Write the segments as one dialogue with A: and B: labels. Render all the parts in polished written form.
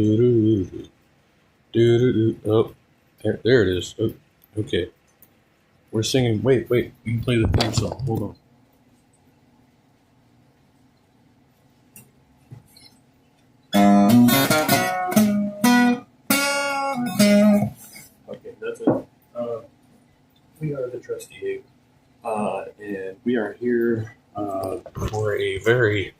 A: Oh, there it is. Oh, okay. We're singing. Wait. You can play the theme song. Hold on. Okay, that's it. We are the Trusty Egg, and we are here for a very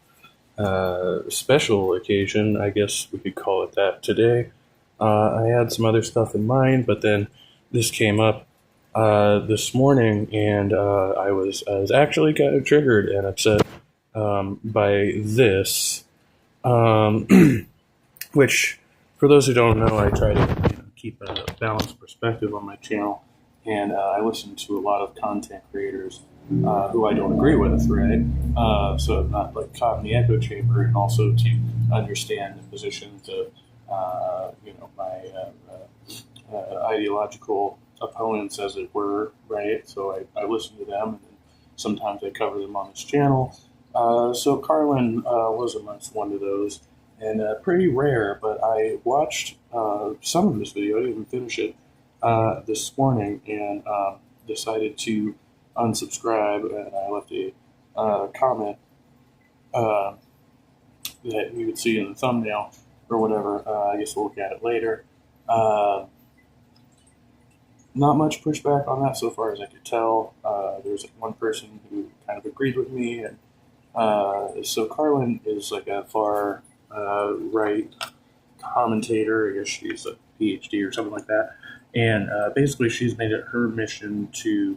A: special occasion, I guess we could call it that today. I had some other stuff in mind, but then this came up this morning, and I was actually kind of triggered and upset by this, which, for those who don't know, I try to keep a balanced perspective on my channel, and I listen to a lot of content creators who I don't agree with, right? So I'm not like caught in the echo chamber, and also to understand the positions of my ideological opponents, as it were, right? So I listen to them, and sometimes I cover them on this channel. So Karlyn was amongst one of those, and pretty rare, but I watched some of this video. I didn't even finish it this morning, and decided to unsubscribe, and I left a comment that you would see in the thumbnail or whatever. I guess we'll look at it later. Not much pushback on that so far as I could tell. There's one person who kind of agreed with me, and so Karlyn is like a far right commentator. I guess she's a PhD or something like that, and basically she's made it her mission to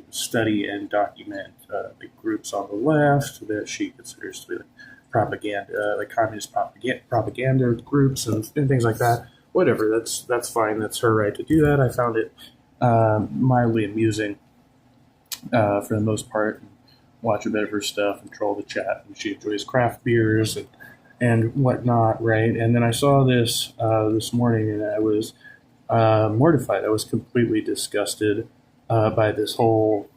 A: study and document the groups on the left that she considers to be like propaganda, like communist propaganda groups and things like that. Whatever, that's fine. That's her right to do that. I found it mildly amusing for the most part. Watch a bit of her stuff and troll the chat. And she enjoys craft beers and whatnot, right? And then I saw this this morning, and I was mortified. I was completely disgusted by this whole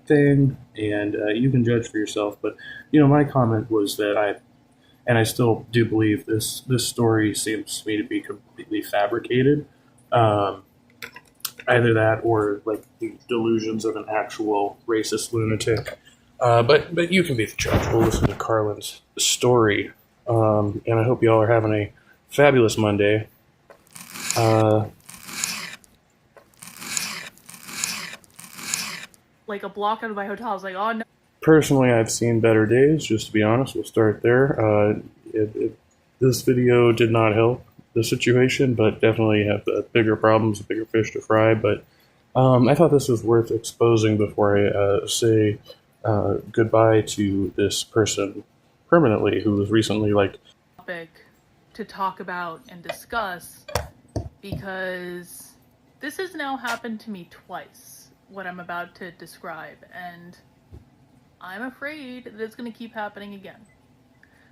A: thing. And you can judge for yourself. But my comment was that I still do believe this story seems to me to be completely fabricated. Either that or like the delusions of an actual racist lunatic. But you can be the judge. We'll listen to Karlyn's story. And I hope y'all are having a fabulous Monday.
B: Like a block out of my hotel. I was like, oh no.
A: Personally, I've seen better days, just to be honest. We'll start there. This video did not help the situation, but definitely have bigger problems, bigger fish to fry. But I thought this was worth exposing before I say goodbye to this person permanently, who was recently
B: topic to talk about and discuss, because this has now happened to me twice, what I'm about to describe, and I'm afraid that it's going to keep happening again.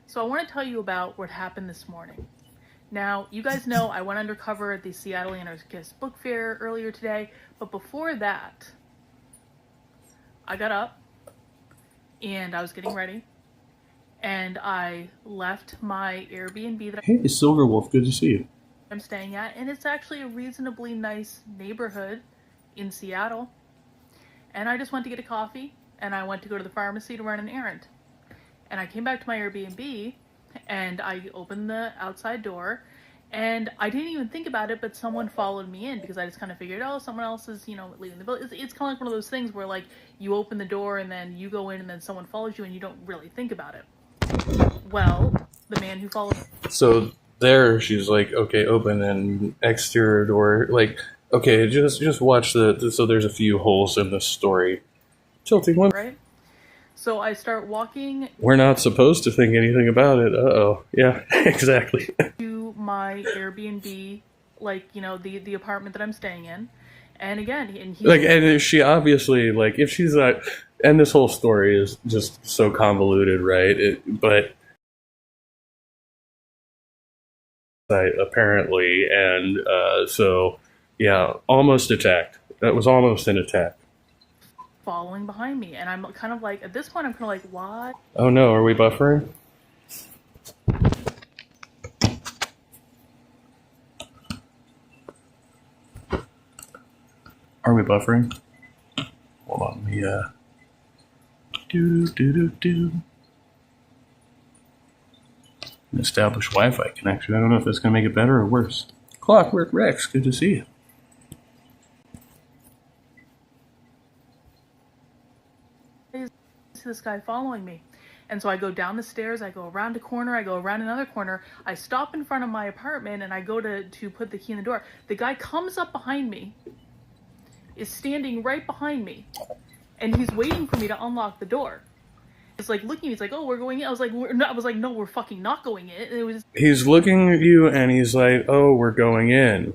B: So I want to tell you about what happened this morning. Now, you guys know I went undercover at the Seattle Anarchist Book Fair earlier today, but before that, I got up and I was getting ready, and I left my Airbnb that
A: Hey, Silverwolf, good to see you.
B: I'm staying at, and it's actually a reasonably nice neighborhood in Seattle. And I just went to get a coffee, and I went to go to the pharmacy to run an errand. And I came back to my Airbnb, and I opened the outside door, and I didn't even think about it, but someone followed me in, because I just kind of figured, oh, someone else is, leaving the building. It's kind of like one of those things where, like, you open the door, and then you go in, and then someone follows you, and you don't really think about it. Well, the man who followed me.
A: So there, she's like, okay, open an exterior door. Like, okay, just watch so there's a few holes in this story. Tilting one.
B: Right? So I start walking.
A: We're not supposed to think anything about it. Uh-oh. Yeah, exactly.
B: To my Airbnb, like, the apartment that I'm staying in. And again,
A: and she obviously, like, if she's not, and this whole story is just so convoluted, right? But apparently, and so, yeah, almost attacked. That was almost an attack.
B: Following behind me, and I'm kind of like, at this point, I'm kind of like, what?
A: Oh no, are we buffering? Are we buffering? Hold on, let me establish Wi-Fi connection. I don't know if that's gonna make it better or worse. Clockwork Rex, good to see you.
B: This guy following me. And so I go down the stairs, I go around a corner, I go around another corner, I stop in front of my apartment, and I go to put the key in the door. The guy comes up behind me, is standing right behind me, and he's waiting for me to unlock the door. He's like looking, he's like, oh, we're going in. I was like, no, we're fucking not going in. And it was.
A: He's looking at you and he's like, oh, we're going in.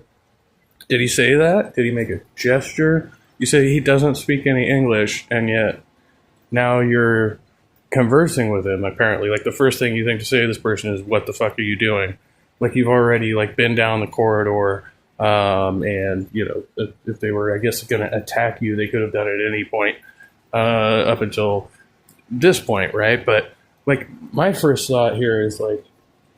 A: Did he say that? Did he make a gesture? You say he doesn't speak any English, and yet now you're conversing with him, apparently. Like, the first thing you think to say to this person is, what the fuck are you doing? Like, you've already, like, been down the corridor, and, you know, if they were, I guess, going to attack you, they could have done it at any point up until this point, right? But, like, my first thought here is, like,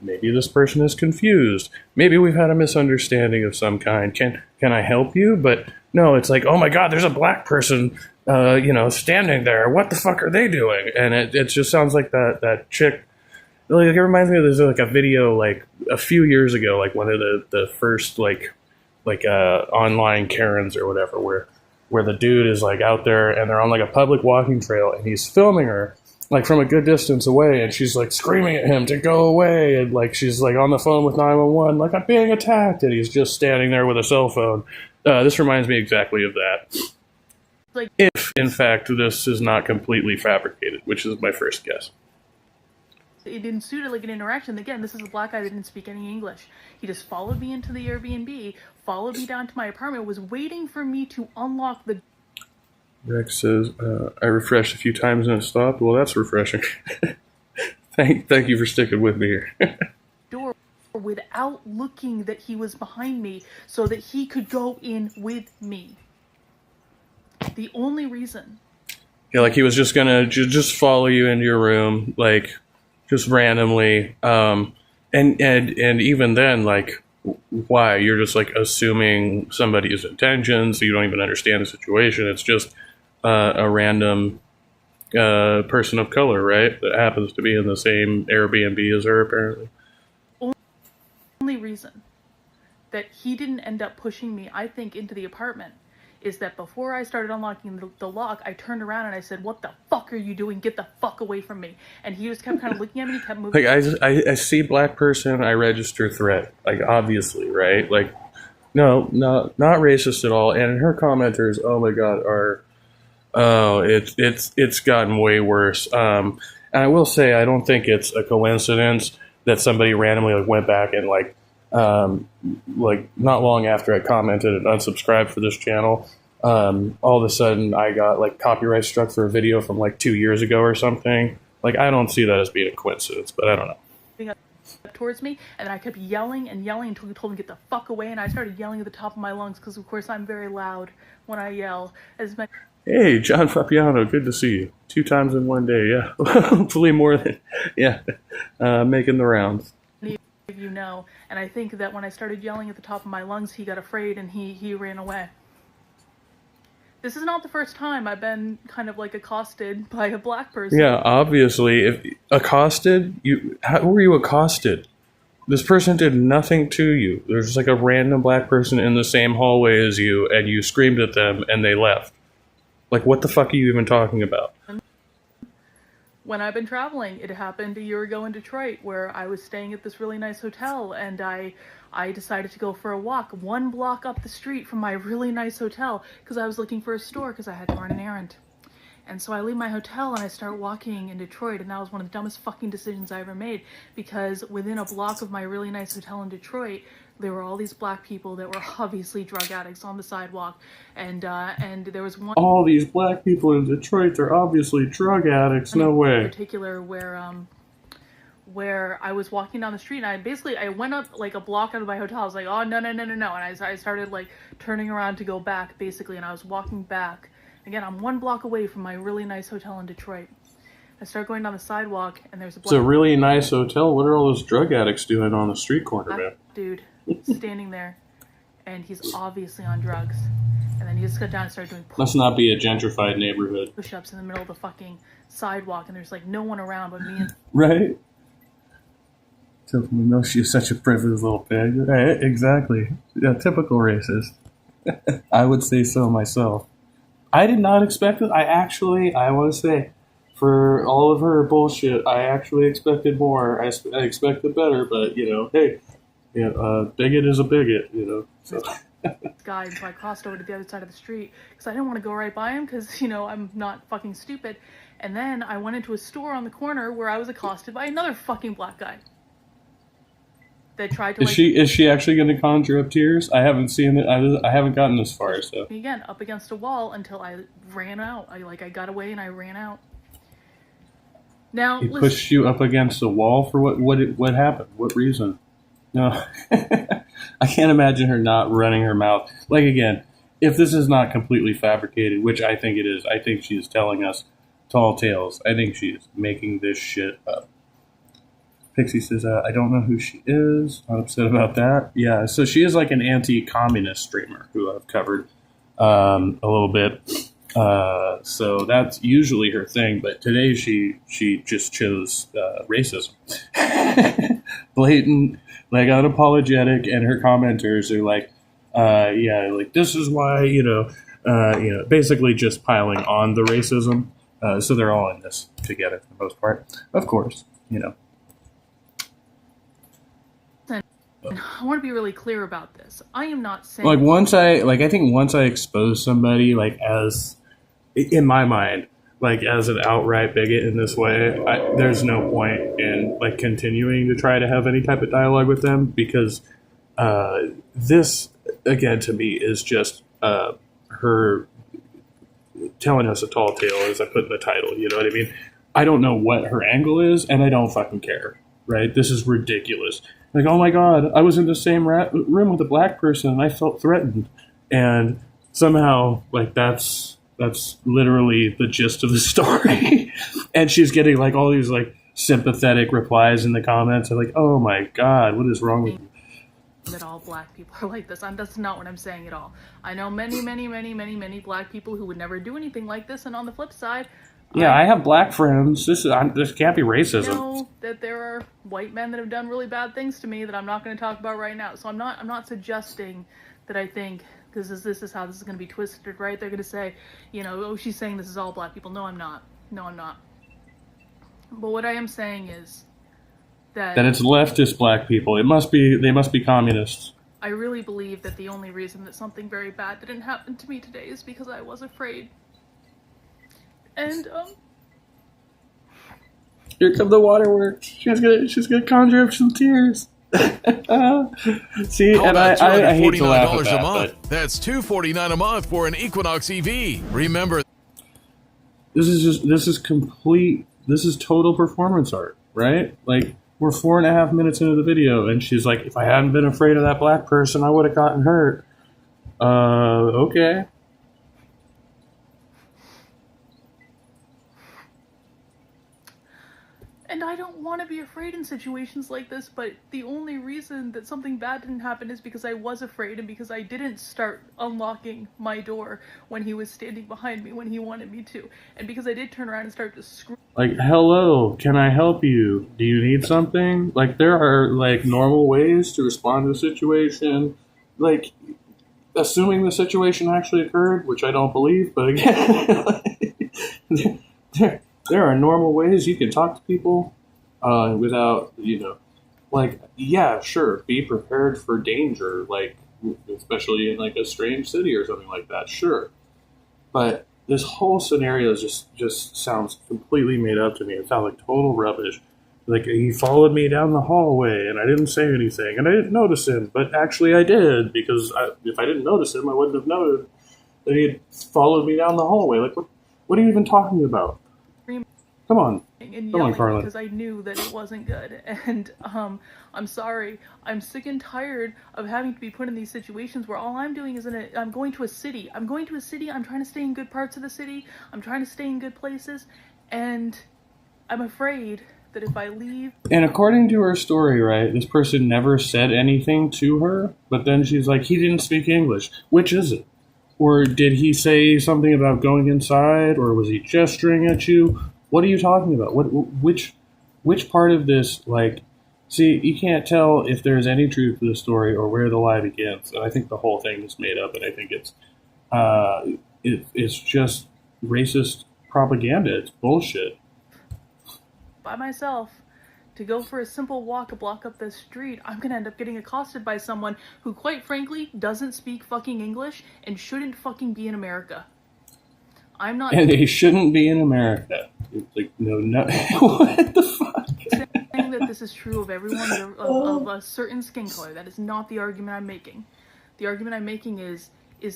A: maybe this person is confused. Maybe we've had a misunderstanding of some kind. Can I help you? But no, it's like, oh my God, there's a black person, you know, standing there. What the fuck are they doing? And it just sounds like that chick. Like, it reminds me of there's like a video like a few years ago, like one of the first like online Karens or whatever, where the dude is like out there and they're on like a public walking trail and he's filming her like from a good distance away, and she's like screaming at him to go away, and like she's like on the phone with 911, like, I'm being attacked, and he's just standing there with a cell phone. This reminds me exactly of that.
B: Like,
A: if in fact this is not completely fabricated, which is my first guess.
B: It ensued like an interaction. Again, this is a black guy that didn't speak any English. He just followed me into the Airbnb, followed me down to my apartment, was waiting for me to unlock the.
A: Rex says, I refreshed a few times and it stopped. Well, that's refreshing. Thank you for sticking with me here.
B: Door without looking that he was behind me so that he could go in with me. The only reason.
A: Yeah, like he was just gonna just follow you into your room, like just randomly. And even then, like, why? You're just like assuming somebody's intentions. You don't even understand the situation. It's just a random person of color, right? That happens to be in the same Airbnb as her, apparently.
B: Only reason that he didn't end up pushing me, I think, into the apartment is that before I started unlocking the lock, I turned around and I said, what the fuck are you doing? Get the fuck away from me. And he just kept kind of looking at me and he kept moving.
A: Like, I see black person, I register threat. Like, obviously, right? Like, no, not racist at all. And her commenters, oh my God, it's gotten way worse. And I will say, I don't think it's a coincidence that somebody randomly like went back and like not long after I commented and unsubscribed for this channel, all of a sudden I got like copyright struck for a video from like 2 years ago or something. Like, I don't see that as being a coincidence, but I don't know.
B: Towards me, and then I kept yelling and yelling until he told me to get the fuck away, and I started yelling at the top of my lungs because of course I'm very loud when I yell.
A: Hey, John Fapiano, good to see you. 2 times in one day, yeah. Hopefully more than, yeah, making the rounds.
B: You know, and I think that when I started yelling at the top of my lungs, he got afraid and he ran away. This is not the first time I've been kind of like accosted by a black person. Yeah,
A: obviously. If accosted, how were you accosted? This person did nothing to you. There's like a random black person in the same hallway as you, and you screamed at them and they left. Like, what the fuck are you even talking about?
B: When I've been traveling, it happened a year ago in Detroit where I was staying at this really nice hotel, and I decided to go for a walk 1 block up the street from my really nice hotel because I was looking for a store because I had to run an errand. And so I leave my hotel and I start walking in Detroit, and that was one of the dumbest fucking decisions I ever made because within a block of my really nice hotel in Detroit, there were all these black people that were obviously drug addicts on the sidewalk, and there was one. All
A: these black people in Detroit, they're obviously drug addicts. No way.
B: In particular, where I was walking down the street, and I went up like a block out of my hotel. I was like, oh no, and I started like turning around to go back basically, and I was walking back. Again, I'm 1 block away from my really nice hotel in Detroit. I start going down the sidewalk, and there's a black.
A: It's a really nice hotel. What are all those drug addicts doing on the street corner, man?
B: Dude standing there, and he's obviously on drugs, And then he just got down and started doing
A: Must not be a gentrified neighborhood.
B: push-ups in the middle of the fucking sidewalk, and there's like no one around but me and
A: Right? So we know she's such a privileged little pig. Right, exactly. Yeah, typical racist. I would say so myself. I did not expect it. I want to say, for all of her bullshit, I actually expected more. I expected better, but, hey, bigot is a bigot, so.
B: guy, and so I crossed over to the other side of the street because I didn't want to go right by him because, I'm not fucking stupid. And then I went into a store on the corner where I was accosted by another fucking black guy that tried to.
A: Is she actually going to conjure up tears? I haven't seen it. I haven't gotten this far. So
B: again, up against a wall until I ran out. I got away and I ran out. Now
A: he pushed you up against a wall for what happened? What reason? No, I can't imagine her not running her mouth. Like, again, if this is not completely fabricated, which I think it is, I think she is telling us tall tales. I think she is making this shit up. Pixie says, I don't know who she is. I'm upset about that. Yeah, so she is like an anti-communist streamer who I've covered a little bit. So that's usually her thing, but today she just chose racism. Blatant, like unapologetic, and her commenters are like, this is why, basically just piling on the racism. So they're all in this together for the most part. Of course,
B: I want to be really clear about this. I am not saying
A: I think once I expose somebody as in my mind, as an outright bigot in this way, there's no point in continuing to try to have any type of dialogue with them because this again to me is just her telling us a tall tale, as I put in the title. You know what I mean? I don't know what her angle is, and I don't fucking care. Right? This is ridiculous. Like, oh my God, I was in the same room with a black person and I felt threatened. And somehow, that's literally the gist of the story. And she's getting all these sympathetic replies in the comments. I'm like, oh my God, what is wrong with you?
B: That all black people are like this. That's not what I'm saying at all. I know many, many, many, many, many black people who would never do anything like this. And on the flip side,
A: yeah, I have black friends. This can't be racism.
B: I know that there are white men that have done really bad things to me that I'm not going to talk about right now. So I'm not suggesting that I think because this is how this is going to be twisted, right? They're going to say, oh, she's saying this is all black people. No, I'm not. No, I'm not. But what I am saying is that it's leftist black people. They must be communists. I really believe that the only reason that something very bad didn't happen to me today is because I was afraid. And here come the waterworks. She's gonna conjure up some tears. See, and I hate to laugh at that, but
C: that's $249 a month for an Equinox EV. Remember,
A: this is complete. This is total performance art, right? We're 4.5 minutes into the video, and she's like, "If I hadn't been afraid of that black person, I would have gotten hurt." Okay.
B: And I don't want to be afraid in situations like this, but the only reason that something bad didn't happen is because I was afraid and because I didn't start unlocking my door when he was standing behind me when he wanted me to. And because I did turn around and start to scream.
A: Hello, can I help you? Do you need something? There are, normal ways to respond to a situation. Assuming the situation actually occurred, which I don't believe, but again, there are normal ways you can talk to people without, yeah, sure, be prepared for danger, especially in a strange city or something like that, sure. But this whole scenario just sounds completely made up to me. It sounds like total rubbish. He followed me down the hallway and I didn't say anything and I didn't notice him, but actually I did because if I didn't notice him, I wouldn't have noted that he had followed me down the hallway. What are you even talking about? Come on, Karlyn.
B: Because I knew that it wasn't good, and I'm sorry. I'm sick and tired of having to be put in these situations where all I'm doing is I'm going to a city. I'm going to a city. I'm trying to stay in good parts of the city. I'm trying to stay in good places, and I'm afraid that if I leave.
A: And according to her story, right, this person never said anything to her, but then she's like, he didn't speak English. Which is it? Or did he say something about going inside, or was he gesturing at you? What are you talking about? Which part of this, like, see, you can't tell if there's any truth to the story or where the lie begins. And I think the whole thing is made up, and I think it's just racist propaganda. It's bullshit.
B: By myself, to go for a simple walk a block up the street, I'm gonna end up getting accosted by someone who, quite frankly, doesn't speak fucking English and shouldn't fucking be in America. I'm not.
A: And they shouldn't be in America. It's like, no. What the fuck?
B: Saying that this is true of everyone of a certain skin color. That is not the argument I'm making. The argument I'm making is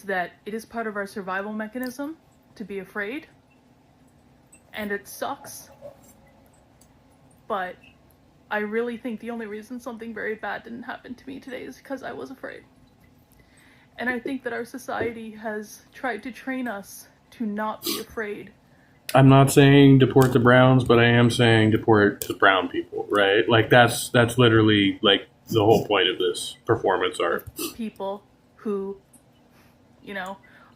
B: that it is part of our survival mechanism to be afraid, and it sucks. But I really think the only reason something very bad didn't happen to me today is because I was afraid. And I think that our society has tried to train us to not be afraid.
A: I'm not saying deport the Browns, but I am saying deport the brown people, right? Like, that's literally, like, the whole point of this performance art.
B: People who,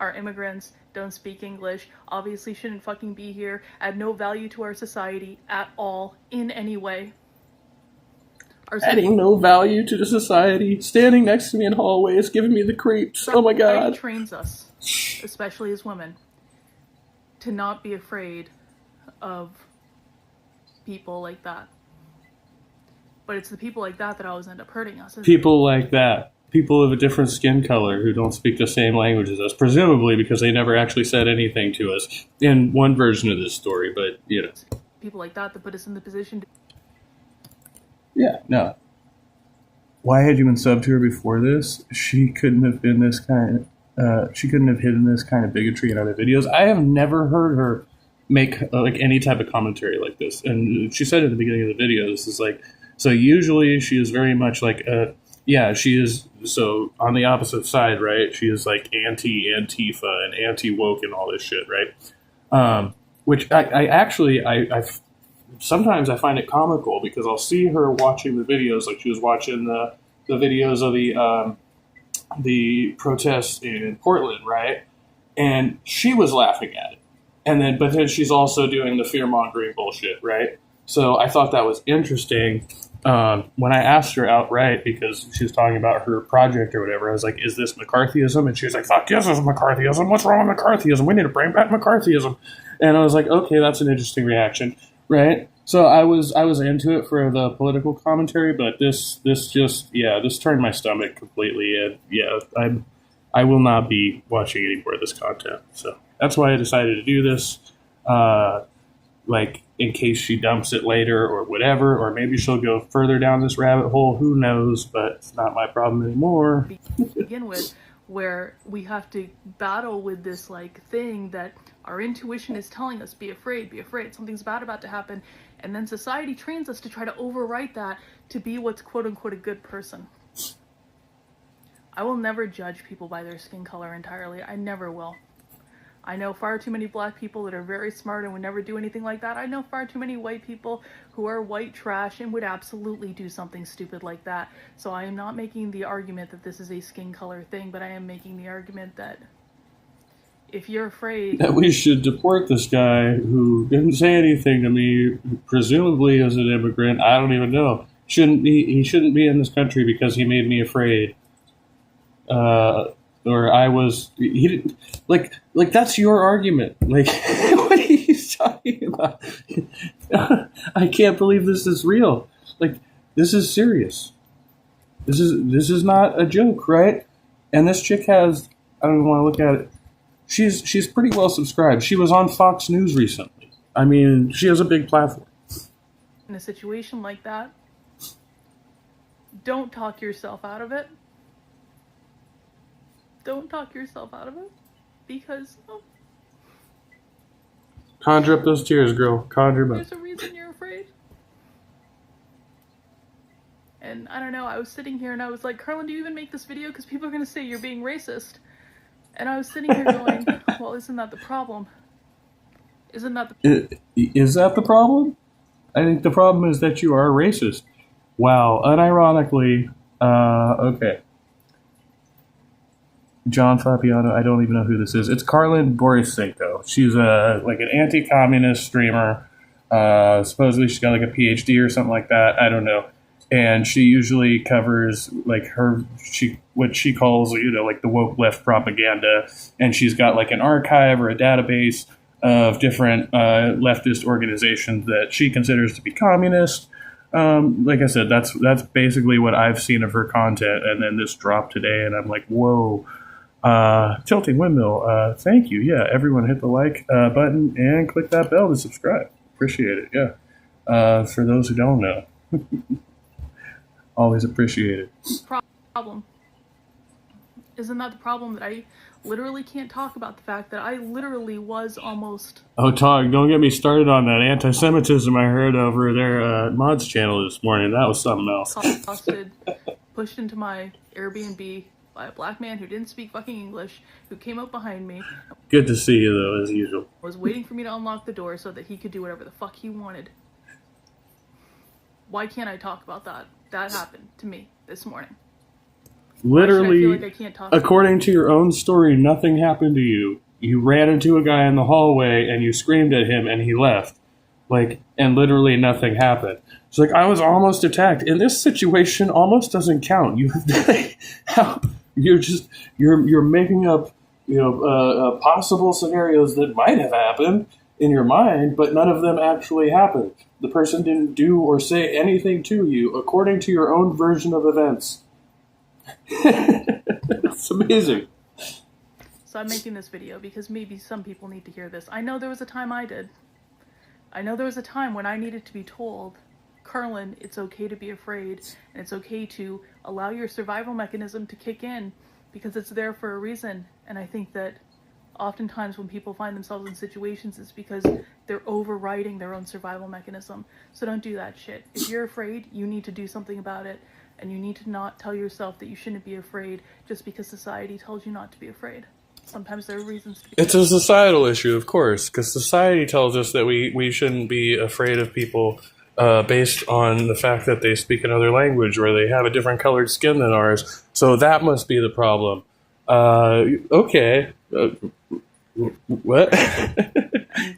B: are immigrants, don't speak English, obviously shouldn't fucking be here, add no value to our society at all, in any way.
A: Adding no value to the society, standing next to me in hallways, giving me the creeps. Oh my god.
B: Society trains us, especially as women, to not be afraid of people like that. But it's the people like that always end up hurting us.
A: People like that. People of a different skin color who don't speak the same language as us, presumably because they never actually said anything to us in one version of this story, but,
B: People like that put us in the position to...
A: Yeah, no. Why had you been subbed to her before this? She couldn't have been this kind of... she couldn't have hidden this kind of bigotry in other videos. I have never heard her make any type of commentary like this. And she said at the beginning of the video, this is like... So usually she is very much like... she is... So on the opposite side, right? She is like anti-Antifa and anti-woke and all this shit, right? Which I sometimes I find it comical because I'll see her watching the videos, like she was watching the videos of the protests in Portland, right? And she was laughing at it. But then she's also doing the fear-mongering bullshit, right? So I thought that was interesting. When I asked her outright, because she was talking about her project or whatever, I was like, is this McCarthyism? And she was like, fuck yes, it's McCarthyism. What's wrong with McCarthyism? We need to bring back McCarthyism. And I was like, okay, that's an interesting reaction, right? So I was into it for the political commentary, but this turned my stomach completely. And I will not be watching any more of this content. So that's why I decided to do this. In case she dumps it later or whatever, or maybe she'll go further down this rabbit hole. Who knows? But it's not my problem anymore.
B: Begin with, where we have to battle with this thing that our intuition is telling us, be afraid, something's bad about to happen, and then society trains us to try to overwrite that to be what's quote-unquote a good person. I will never judge people by their skin color entirely. I never will. I know far too many black people that are very smart and would never do anything like that. I know far too many white people who are white trash and would absolutely do something stupid like that. So I am not making the argument that this is a skin color thing, but I am making the argument that if you're afraid... That
A: we should deport this guy who didn't say anything to me, presumably as an immigrant. I don't even know. He shouldn't be in this country because he made me afraid. Or I was... He didn't... Like that's your argument. Like, what are you talking about? I can't believe this is real. Like, this is serious. This is not a joke, right? And this chick has... I don't even want to look at it. She's pretty well subscribed. She was on Fox News recently. I mean, she has a big platform.
B: In a situation like that, don't talk yourself out of it. Don't talk yourself out of it, because
A: conjure up those tears, girl. Conjure them up.
B: There's a reason you're afraid. And I don't know, I was sitting here and I was like, Karlyn, do you even make this video? Because people are going to say you're being racist. And I was sitting here going, well, isn't that the problem? Isn't that the...
A: Is that the problem? I think the problem is that you are racist. Wow, unironically, okay. John Fabiano. I don't even know who this is. It's Karlyn Borisenko. She's like an anti-communist streamer. Supposedly she's got like a PhD or something like that. I don't know. And she usually covers like what she calls, like the woke left propaganda. And she's got like an archive or a database of different leftist organizations that she considers to be communist. Like I said, that's basically what I've seen of her content. And then this dropped today, and I'm like, whoa. Tilting Windmill, thank you. Yeah, everyone hit the like button and click that bell to subscribe. Appreciate it. Yeah. For those who don't know. Always appreciate it.
B: Problem. Isn't that the problem, that I literally can't talk about the fact that I literally was almost...
A: Oh, Tog, don't get me started on that anti-Semitism I heard over their mods channel this morning. That was something else.
B: Accosted, pushed into my Airbnb by a black man who didn't speak fucking English, who came up behind me.
A: Good to see you, though, as usual.
B: Was waiting for me to unlock the door so that he could do whatever the fuck he wanted. Why can't I talk about that? That happened to me this morning.
A: Literally,
B: I feel like I can't talk
A: according to your own story, nothing happened to you. You ran into a guy in the hallway and you screamed at him and he left. And literally nothing happened. It's like, I was almost attacked. In this situation, almost doesn't count. You're making up, possible scenarios that might have happened in your mind, but none of them actually happened. The person didn't do or say anything to you according to your own version of events. It's amazing.
B: So I'm making this video because maybe some people need to hear this. I know there was a time I did. I know there was a time when I needed to be told, Karlyn, it's okay to be afraid, and it's okay to allow your survival mechanism to kick in because it's there for a reason. And I think that oftentimes when people find themselves in situations, it's because they're overriding their own survival mechanism. So don't do that shit. If you're afraid, you need to do something about it. And you need to not tell yourself that you shouldn't be afraid just because society tells you not to be afraid. Sometimes there are reasons to be afraid.
A: It's a societal issue, of course, because society tells us that we shouldn't be afraid of people based on the fact that they speak another language or they have a different colored skin than ours. So that must be the problem. Okay. What?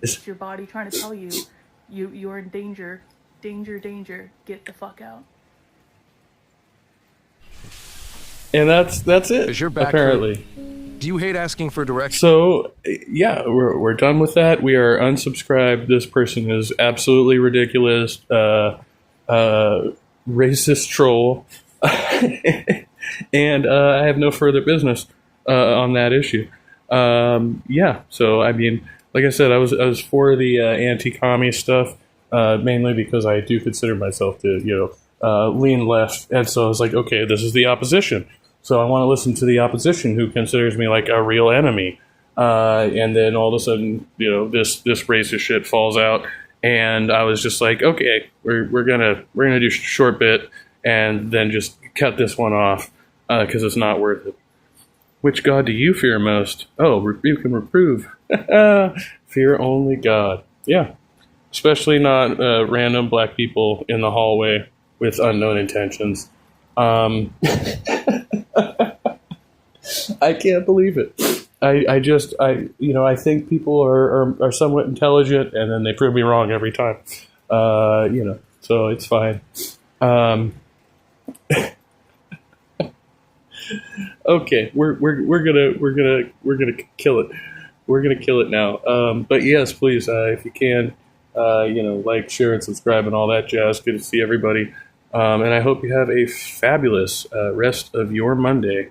B: It's your body trying to tell you, you're in danger. Danger. Get the fuck out.
A: And that's it.
D: Is your back
A: apparently.
D: Do you hate asking for directions?
A: So yeah, we're done with that. We are unsubscribed. This person is absolutely ridiculous. Racist troll. And I have no further business on that issue. Yeah. So I mean, like I said, I was for the anti-commie stuff mainly because I do consider myself to lean left, and so I was like, okay, this is the opposition. So I want to listen to the opposition who considers me like a real enemy. And then all of a sudden, this racist shit falls out, and I was just like, okay, we're gonna do a short bit and then just cut this one off because it's not worth it. Which God do you fear most? Oh, rebuke and reprove. Fear only God. Yeah, especially not random black people in the hallway with unknown intentions. I can't believe it. I think people are somewhat intelligent, and then they prove me wrong every time. So it's fine. Okay, we're gonna kill it. We're gonna kill it now. But yes, please, if you can, like, share, and subscribe, and all that jazz. Good to see everybody. And I hope you have a fabulous rest of your Monday.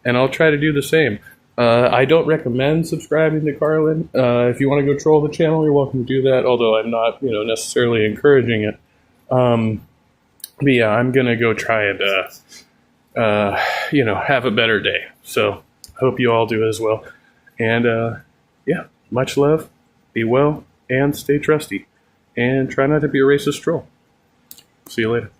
A: And I'll try to do the same. I don't recommend subscribing to Karlyn. If you want to go troll the channel, you're welcome to do that, although I'm not, necessarily encouraging it. But yeah, I'm going to go try and, have a better day. So hope you all do as well. And, yeah, much love, be well, and stay trusty. And try not to be a racist troll. See you later.